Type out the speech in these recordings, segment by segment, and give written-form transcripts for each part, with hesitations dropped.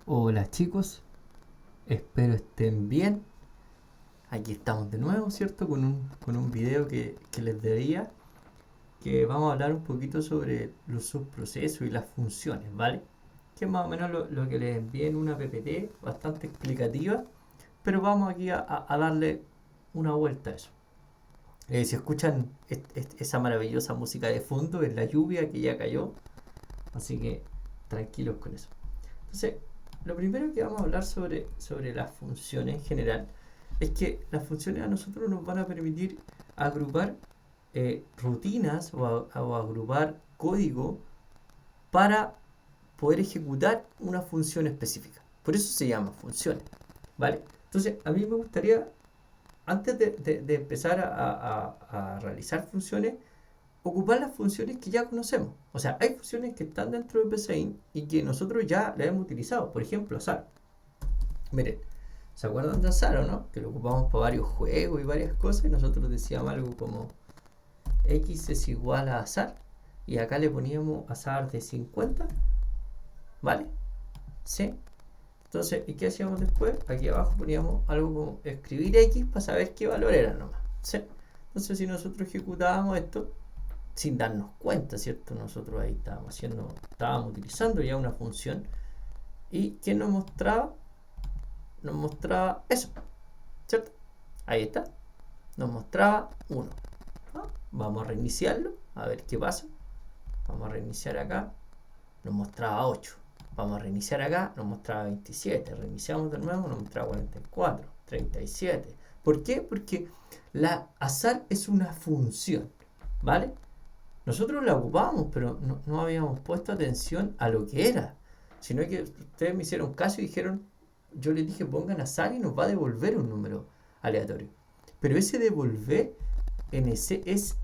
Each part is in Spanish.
Hola chicos, espero estén bien. Aquí estamos de nuevo, ¿cierto? Con un video que les debía, que vamos a hablar un poquito sobre los subprocesos y las funciones, ¿vale? Que es más o menos lo que les envié en una PPT bastante explicativa, pero vamos aquí a darle una vuelta a eso. Si escuchan esa maravillosa música de fondo, es la lluvia que ya cayó, así que tranquilos con eso. Entonces, lo primero que vamos a hablar sobre las funciones en general es que las funciones a nosotros nos van a permitir agrupar rutinas o agrupar código para poder ejecutar una función específica. Por eso se llama funciones, ¿vale? Entonces, a mí me gustaría, antes de empezar a realizar funciones, ocupar las funciones que ya conocemos. O sea, hay funciones que están dentro de PSeInt y que nosotros ya las hemos utilizado. Por ejemplo, azar. Miren, ¿se acuerdan de azar o no? Que lo ocupamos para varios juegos y varias cosas y nosotros decíamos algo como x es igual a azar y acá le poníamos azar de 50, ¿vale? ¿Sí? Entonces, ¿y qué hacíamos después? Aquí abajo poníamos algo como escribir x para saber qué valor era nomás. ¿Sí? Entonces, si nosotros ejecutábamos esto, sin darnos cuenta, ¿cierto? Nosotros ahí estábamos utilizando ya una función y ¿qué nos mostraba? Nos mostraba eso, ¿cierto? Ahí está, nos mostraba 1. ¿No? Vamos a reiniciarlo, a ver qué pasa. Vamos a reiniciar acá, nos mostraba 8. Vamos a reiniciar acá, nos mostraba 27. Reiniciamos de nuevo, nos mostraba 44, 37. ¿Por qué? Porque la azar es una función, ¿vale? Nosotros la ocupábamos, pero no habíamos puesto atención a lo que era. Sino que ustedes me hicieron caso y dijeron, yo les dije pongan azar y nos va a devolver un número aleatorio. Pero ese devolver es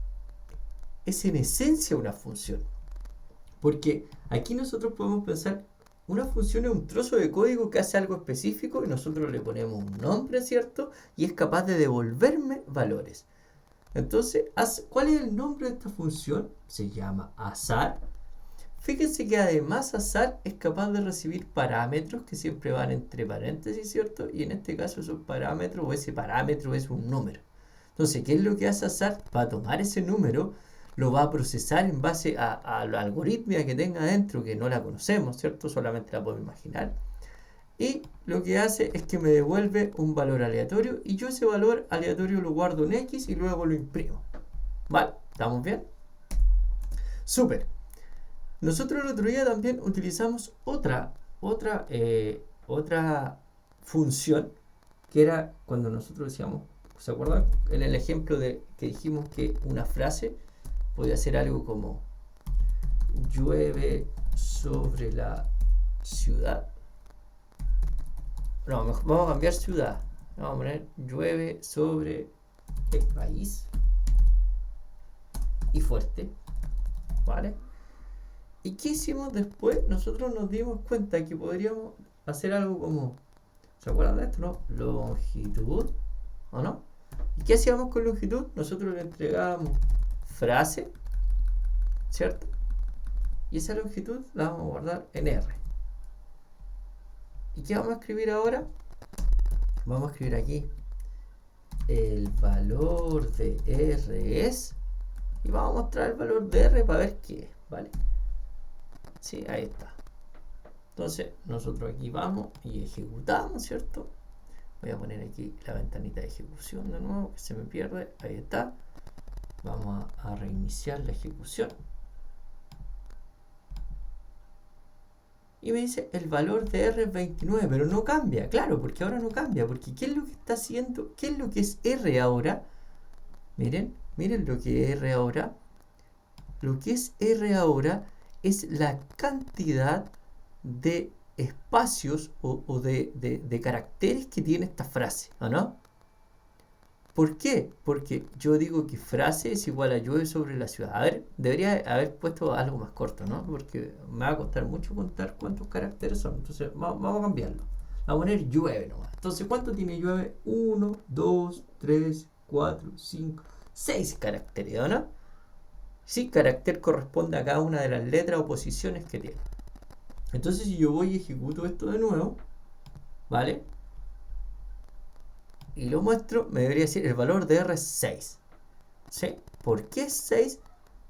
en esencia una función. Porque aquí nosotros podemos pensar, una función es un trozo de código que hace algo específico y nosotros le ponemos un nombre, ¿cierto? Y es capaz de devolverme valores. Entonces, ¿cuál es el nombre de esta función? Se llama azar. Fíjense que además azar es capaz de recibir parámetros que siempre van entre paréntesis, ¿cierto? Y en este caso esos parámetros o ese parámetro es un número. Entonces, ¿qué es lo que hace azar? Va a tomar ese número, lo va a procesar en base a la algoritmia que tenga dentro, que no la conocemos, ¿cierto? Solamente la puedo imaginar. Y lo que hace es que me devuelve un valor aleatorio y yo ese valor aleatorio lo guardo en X y luego lo imprimo. ¿Vale? ¿Estamos bien? Súper. Nosotros el otro día también utilizamos otra función que era cuando nosotros decíamos, ¿se acuerdan? En el ejemplo de que dijimos que una frase podía ser algo como llueve sobre la ciudad. No, vamos a cambiar ciudad. Vamos a poner llueve sobre el país y fuerte. ¿Vale? ¿Y qué hicimos después? Nosotros nos dimos cuenta que podríamos hacer algo como, ¿se acuerdan de esto, no? Longitud, ¿o no? ¿Y qué hacíamos con longitud? Nosotros le entregábamos frase, ¿cierto? Y esa longitud la vamos a guardar en R. ¿Y qué vamos a escribir ahora? Vamos a escribir aquí el valor de R es, y vamos a mostrar el valor de R para ver qué es, ¿vale? Sí, ahí está. Entonces nosotros aquí vamos y ejecutamos, ¿cierto? Voy a poner aquí la ventanita de ejecución de nuevo, que se me pierde. Ahí está. Vamos a reiniciar la ejecución. Y me dice el valor de R es 29, pero no cambia, claro, porque ahora no cambia, porque ¿qué es lo que está haciendo? ¿Qué es lo que es R ahora? Miren lo que es R ahora. Lo que es R ahora es la cantidad de espacios o de caracteres que tiene esta frase, ¿o no? ¿Por qué? Porque yo digo que frase es igual a llueve sobre la ciudad. A ver, debería haber puesto algo más corto, ¿no? Porque me va a costar mucho contar cuántos caracteres son. Entonces, vamos a cambiarlo. Vamos a poner llueve nomás. Entonces, ¿cuánto tiene llueve? 1, 2, 3, 4, 5, 6 caracteres, ¿o no? Sí, carácter corresponde a cada una de las letras o posiciones que tiene. Entonces si yo voy y ejecuto esto de nuevo, ¿vale? Y lo muestro, me debería decir el valor de R es 6. ¿Sí? ¿Por qué 6?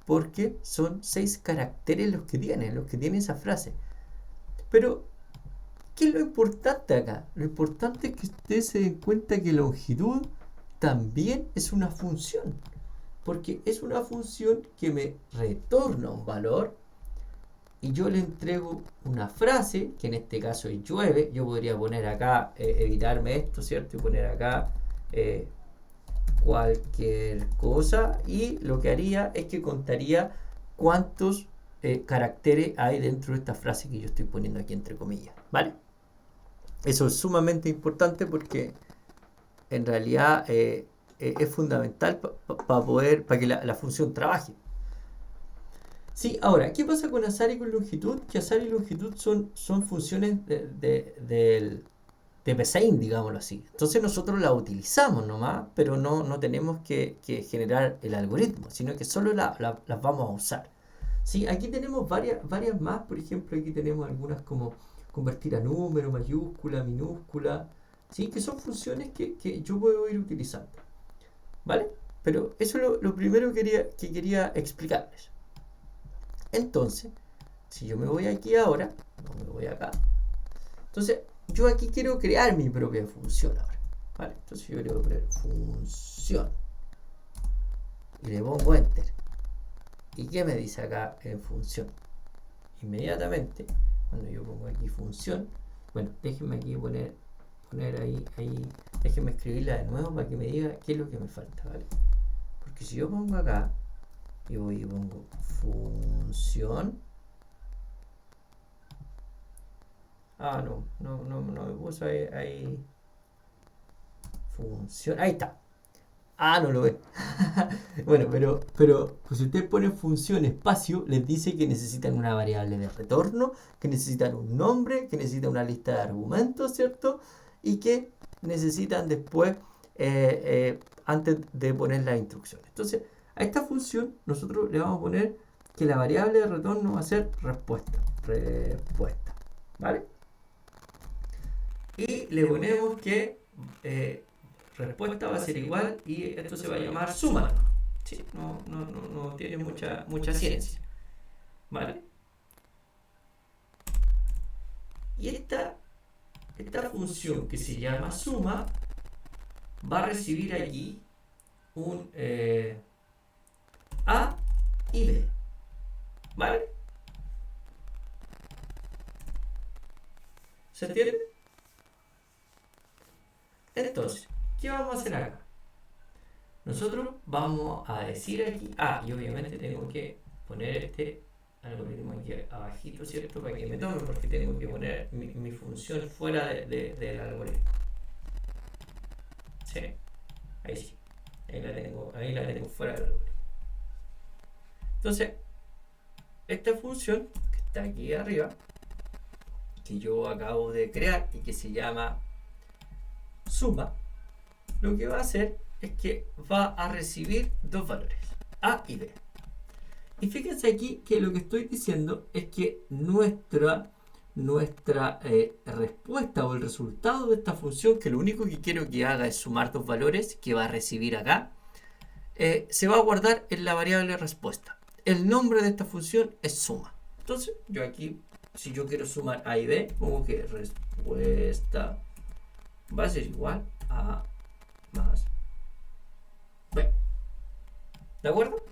Porque son 6 caracteres los que tiene esa frase. Pero, ¿qué es lo importante acá? Lo importante es que ustedes se den cuenta que longitud también es una función. Porque es una función que me retorna un valor y yo le entrego una frase, que en este caso es llueve. Yo podría poner acá, evitarme esto, ¿cierto? Y poner acá cualquier cosa, y lo que haría es que contaría cuántos caracteres hay dentro de esta frase que yo estoy poniendo aquí entre comillas, ¿vale? Eso es sumamente importante porque en realidad es fundamental para que la función trabaje. Sí, ahora, ¿qué pasa con azar y con longitud? Que azar y longitud son funciones de Pesaín, digámoslo así. Entonces nosotros la utilizamos nomás, pero no tenemos que generar el algoritmo, sino que solo las vamos a usar. ¿Sí? Aquí tenemos varias más, por ejemplo, aquí tenemos algunas como convertir a número, mayúscula, minúscula, ¿sí? Que son funciones que yo puedo ir utilizando, ¿vale? Pero eso es lo primero que quería explicarles. Entonces, si yo me voy aquí ahora, no me voy acá, entonces yo aquí quiero crear mi propia función ahora, ¿vale? Entonces yo le voy a poner función y le pongo enter. ¿Y qué me dice acá en función? Inmediatamente, cuando yo pongo aquí función, bueno, déjenme aquí poner ahí, déjenme escribirla de nuevo para que me diga qué es lo que me falta, ¿vale? Porque si yo pongo acá, y voy y pongo función, no me puso ahí función, ahí está. No lo ve. Bueno, pero pues si ustedes ponen función espacio, les dice que necesitan una variable de retorno, que necesitan un nombre, que necesitan una lista de argumentos, ¿cierto? Y que necesitan después, antes de poner las instrucciones. Entonces, a esta función nosotros le vamos a poner que la variable de retorno va a ser respuesta. Respuesta. ¿Vale? Y le ponemos que respuesta va a ser igual y esto se va a llamar suma. Sí, no tiene mucha ciencia. ¿Vale? Y esta función que se llama suma va a recibir aquí un A y B. ¿Vale? ¿Se entiende? Entonces, ¿qué vamos a hacer acá? Nosotros vamos a decir aquí, y obviamente tengo que poner este algoritmo aquí abajito, ¿cierto? Para que me tome, porque tengo que poner mi función fuera del algoritmo. ¿Sí? Ahí sí. Ahí la tengo fuera del algoritmo. Entonces, esta función que está aquí arriba, que yo acabo de crear y que se llama suma, lo que va a hacer es que va a recibir dos valores, A y B. Y fíjense aquí que lo que estoy diciendo es que nuestra respuesta o el resultado de esta función, que lo único que quiero que haga es sumar dos valores que va a recibir acá, se va a guardar en la variable respuesta. El nombre de esta función es suma. Entonces, yo aquí, si yo quiero sumar A y B, pongo que respuesta va a ser igual a más B. ¿De acuerdo?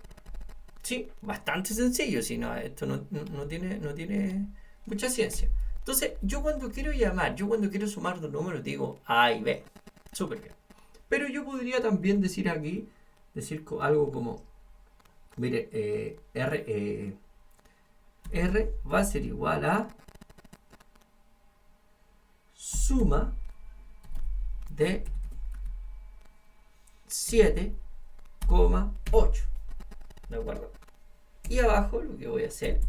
Sí, bastante sencillo, si no, esto no tiene mucha ciencia. Entonces, yo cuando quiero sumar dos números, digo A y B. Súper bien. Pero yo podría también decir aquí, algo como, mire, R va a ser igual a suma de 7,8. ¿De acuerdo? Y abajo lo que voy a hacer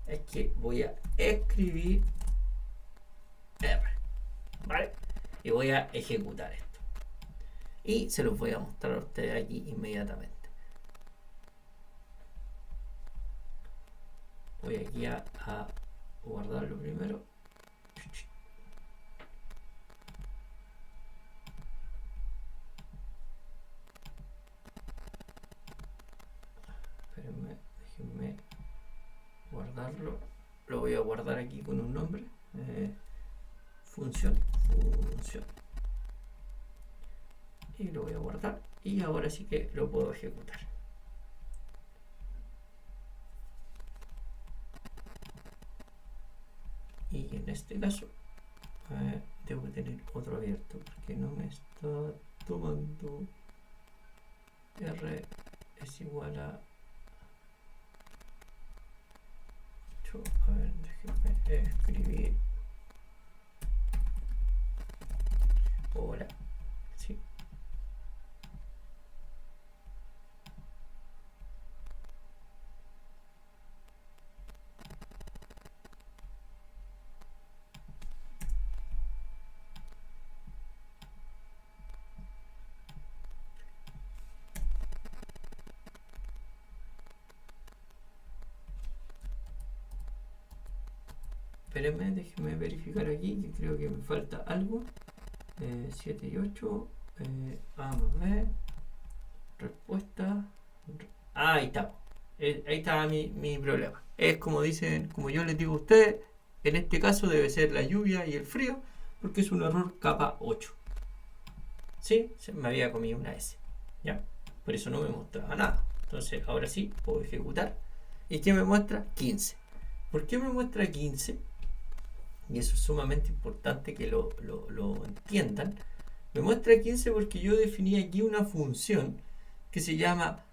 es que voy a escribir R, ¿vale? Y voy a ejecutar esto. Y se los voy a mostrar a ustedes aquí inmediatamente. Voy aquí a guardarlo primero. Espérenme, déjenme guardarlo. Lo voy a guardar aquí con un nombre. Función. Y lo voy a guardar. Y ahora sí que lo puedo ejecutar. Y en este caso debo tener otro abierto porque no me está tomando. R es igual a 8. A ver, déjenme escribir. Hola. Sí. Espérenme, déjenme verificar aquí, que creo que me falta algo. 7 y 8. A más B. Respuesta. Ahí está. Ahí estaba mi problema. Es como dicen, como yo les digo a ustedes, en este caso debe ser la lluvia y el frío, porque es un error capa 8. ¿Sí? Se me había comido una S. ¿Ya? Por eso no me mostraba nada. Entonces, ahora sí, puedo ejecutar. ¿Y qué me muestra? 15. ¿Por qué me muestra 15? Y eso es sumamente importante que lo entiendan. Me muestra 15 porque yo definí aquí una función que se llama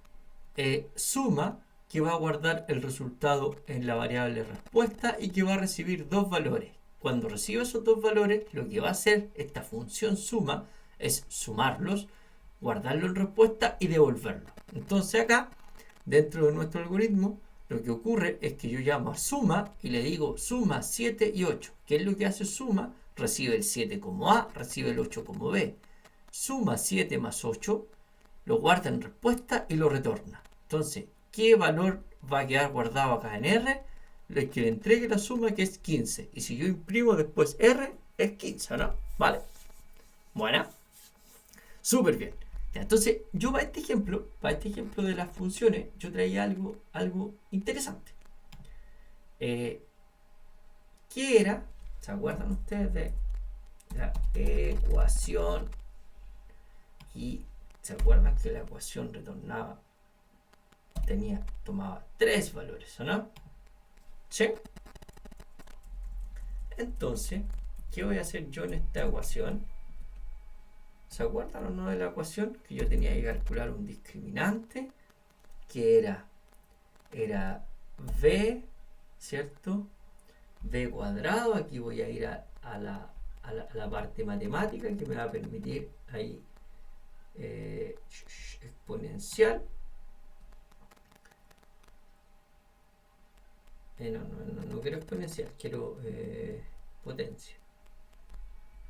suma, que va a guardar el resultado en la variable respuesta y que va a recibir dos valores. Cuando reciba esos dos valores, lo que va a hacer esta función suma es sumarlos, guardarlo en respuesta y devolverlo. Entonces acá, dentro de nuestro algoritmo, lo que ocurre es que yo llamo a suma y le digo suma 7 y 8. ¿Qué es lo que hace suma? Recibe el 7 como A, recibe el 8 como B. Suma 7 más 8, lo guarda en respuesta y lo retorna. Entonces, ¿qué valor va a quedar guardado acá en R? El que le entregue la suma, que es 15. Y si yo imprimo después R, es 15, ¿no? ¿Vale? Bueno, súper bien. Entonces, yo para este ejemplo de las funciones, yo traía algo interesante. ¿Qué era? ¿Se acuerdan ustedes de la ecuación? Y se acuerdan que la ecuación retornaba, tomaba tres valores, ¿o no? ¿Sí? Entonces, ¿qué voy a hacer yo en esta ecuación? ¿Se acuerdan o no de la ecuación? Que yo tenía que calcular un discriminante que era b, ¿cierto? B cuadrado. Aquí voy a ir a la parte matemática que me va a permitir ahí exponencial. No quiero exponencial, quiero potencia.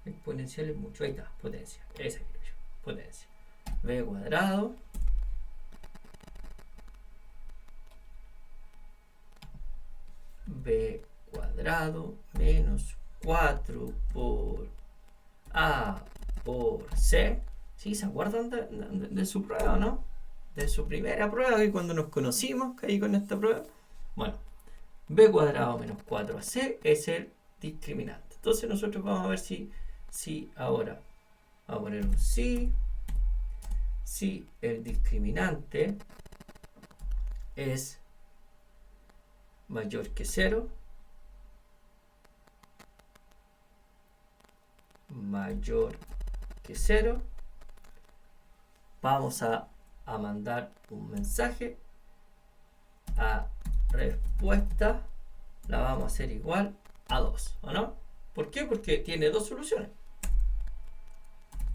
Exponencial es mucho. Ahí está, potencia. Esa quiero yo. Potencia. B cuadrado. B cuadrado menos 4 por A por C. ¿Sí? ¿Se acuerdan de su prueba, no? De su primera prueba, que cuando nos conocimos, caí con esta prueba. Bueno, B cuadrado menos 4AC es el discriminante. Entonces nosotros vamos a ver si ahora vamos a poner un si el discriminante es mayor que 0, vamos a mandar un mensaje a respuesta, la vamos a hacer igual a 2, ¿o no? ¿Por qué? Porque tiene dos soluciones.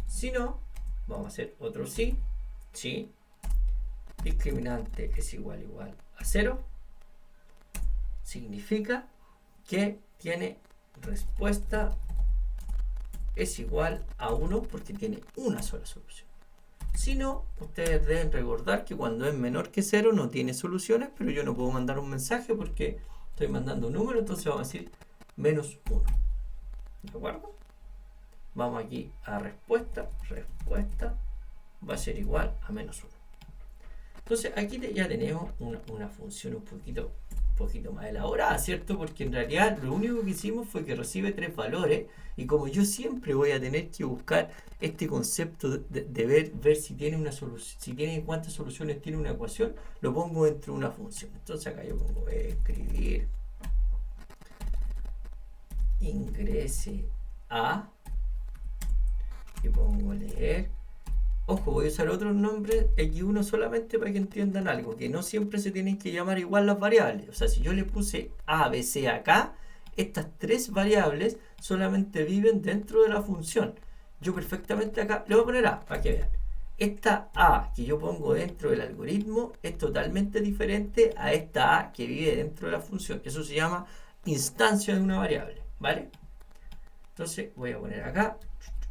Si no, vamos a hacer otro si discriminante es igual a 0, significa que tiene respuesta es igual a 1 porque tiene una sola solución. Si no, ustedes deben recordar que cuando es menor que 0 no tiene soluciones, pero yo no puedo mandar un mensaje porque Estoy mandando un número, entonces vamos a decir menos 1. ¿De acuerdo? Vamos aquí a respuesta. Respuesta va a ser igual a menos 1. Entonces aquí ya tenemos una función un poquito más elaborada, ¿cierto? Porque en realidad lo único que hicimos fue que recibe 3 valores, y como yo siempre voy a tener que buscar este concepto de ver si tiene una solución, si tiene cuántas soluciones tiene una ecuación, lo pongo dentro de una función. Entonces acá yo pongo escribir ingrese a, y pongo leer. Ojo, voy a usar otros nombres X1 solamente para que entiendan algo, que no siempre se tienen que llamar igual las variables. O sea, si yo le puse A, B, C acá, estas 3 variables solamente viven dentro de la función. Yo perfectamente acá le voy a poner A, para que vean. Esta A que yo pongo dentro del algoritmo es totalmente diferente a esta A que vive dentro de la función. Eso se llama instancia de una variable, ¿vale? Entonces voy a poner acá,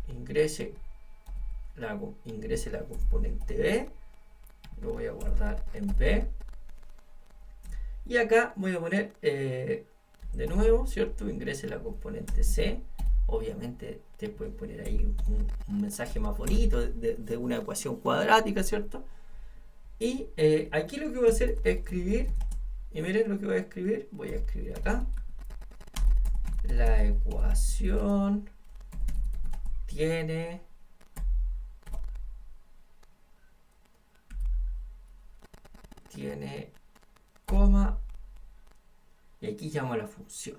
ingrese la componente B, lo voy a guardar en B, y acá voy a poner de nuevo, ¿cierto? Ingrese la componente C. Obviamente te pueden poner ahí un mensaje más bonito de una ecuación cuadrática, ¿cierto? Y aquí lo que voy a hacer es escribir, y miren lo que voy a escribir acá, la ecuación tiene coma, y aquí llamo a la función.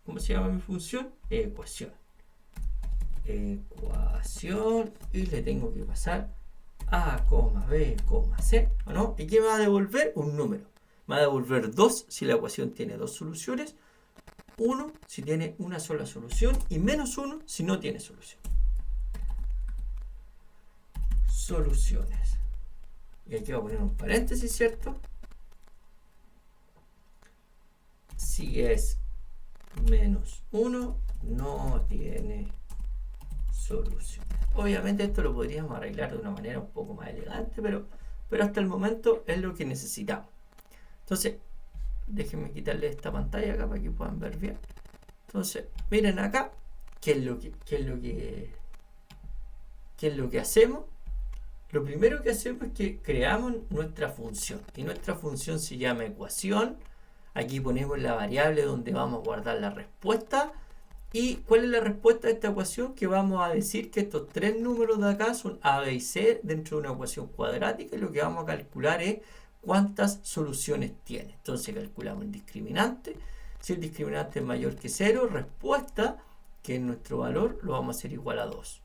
¿Cómo se llama mi función? Ecuación. Y le tengo que pasar A, B, C, ¿o no? ¿Y qué me va a devolver? Un número. Me va a devolver 2 si la ecuación tiene 2 soluciones, 1 si tiene una sola solución, y menos 1 si no tiene solución. Soluciones. Y aquí voy a poner un paréntesis, ¿cierto? Si es menos 1, no tiene solución. Obviamente esto lo podríamos arreglar de una manera un poco más elegante, pero hasta el momento es lo que necesitamos. Entonces, déjenme quitarle esta pantalla acá para que puedan ver bien. Entonces, miren acá, ¿qué es lo que hacemos? Lo primero que hacemos es que creamos nuestra función, y nuestra función se llama ecuación. Aquí ponemos la variable donde vamos a guardar la respuesta. ¿Y cuál es la respuesta de esta ecuación? Que vamos a decir que estos 3 números de acá son A, B y C dentro de una ecuación cuadrática, y lo que vamos a calcular es cuántas soluciones tiene. Entonces calculamos el discriminante. Si el discriminante es mayor que 0, respuesta, que es nuestro valor, lo vamos a hacer igual a 2.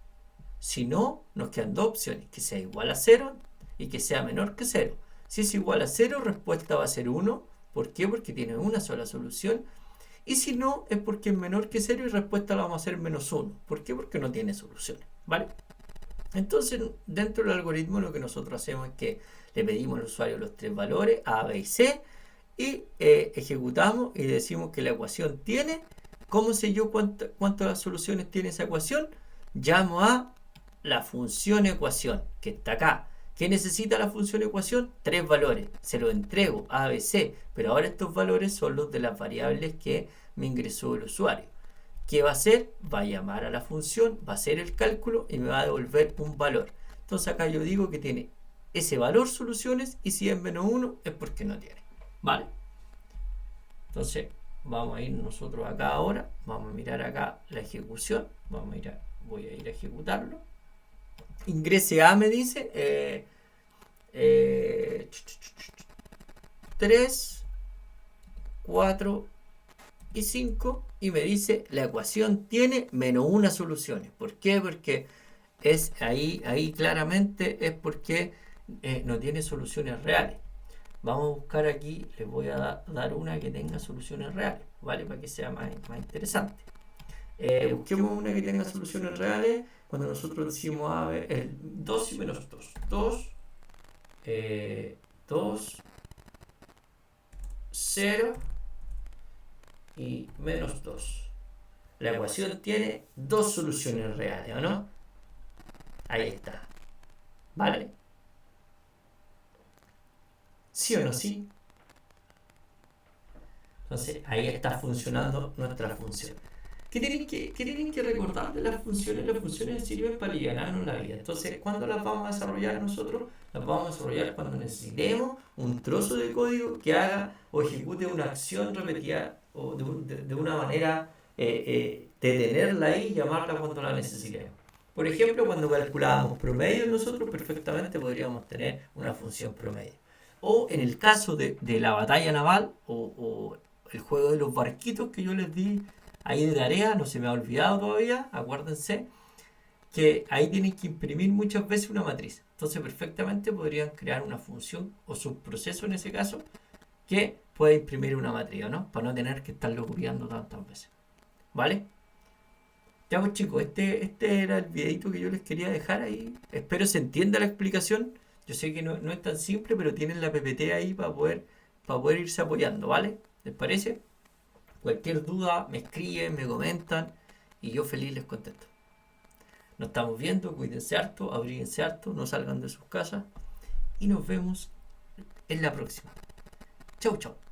Si no, nos quedan 2 opciones, que sea igual a 0 y que sea menor que 0. Si es igual a 0, respuesta va a ser 1. ¿Por qué? Porque tiene una sola solución. Y si no, es porque es menor que 0 y respuesta la vamos a hacer menos 1. ¿Por qué? Porque no tiene soluciones, ¿vale? Entonces, dentro del algoritmo lo que nosotros hacemos es que le pedimos al usuario los 3 valores, A, B y C, y ejecutamos y decimos que la ecuación tiene. ¿Cómo sé yo cuántas soluciones tiene esa ecuación? Llamo a la función ecuación, que está acá. ¿Qué necesita la función ecuación? 3 valores. Se los entrego, A, B, C, pero ahora estos valores son los de las variables que me ingresó el usuario. ¿Qué va a hacer? Va a llamar a la función, va a hacer el cálculo y me va a devolver un valor. Entonces acá yo digo que tiene ese valor soluciones, y si es menos 1 es porque no tiene. ¿Vale? Entonces vamos a ir nosotros acá ahora, vamos a mirar acá la ejecución, voy a ir a ejecutarlo. Ingrese A, me dice 3, 4 y 5, y me dice la ecuación tiene menos una solución. ¿Por qué? Porque es ahí claramente es porque no tiene soluciones reales. Vamos a buscar aquí, les voy a dar una que tenga soluciones reales, ¿vale? Para que sea más interesante. Busquemos una que tenga soluciones reales. Cuando nosotros decimos A, B, 2 y menos 2. 2, 0 y menos 2. La ecuación tiene 2 soluciones reales, ¿o no? Ahí está. ¿Vale? ¿Sí o no sí? Entonces ahí está funcionando nuestra función. ¿Qué tienen que recordar de las funciones? Las funciones sirven para aliviarnos la vida. Entonces, ¿cuándo las vamos a desarrollar nosotros? Las vamos a desarrollar cuando necesitemos un trozo de código que haga o ejecute una acción repetida o de una manera detenerla ahí y llamarla cuando la necesitemos. Por ejemplo, cuando calculábamos promedio, nosotros perfectamente podríamos tener una función promedio. O en el caso de la batalla naval o el juego de los barquitos que yo les di ahí de tarea, no se me ha olvidado todavía, acuérdense que ahí tienen que imprimir muchas veces una matriz. Entonces perfectamente podrían crear una función o subproceso en ese caso que pueda imprimir una matriz, ¿no? Para no tener que estarlo copiando tantas veces. ¿Vale? Ya pues chicos, este era el videito que yo les quería dejar ahí. Espero se entienda la explicación. Yo sé que no es tan simple, pero tienen la PPT ahí para poder irse apoyando, ¿vale? ¿Les parece? Cualquier duda me escriben, me comentan y yo feliz les contesto. Nos estamos viendo, cuídense harto, abríguense harto, no salgan de sus casas y nos vemos en la próxima. Chau, chau.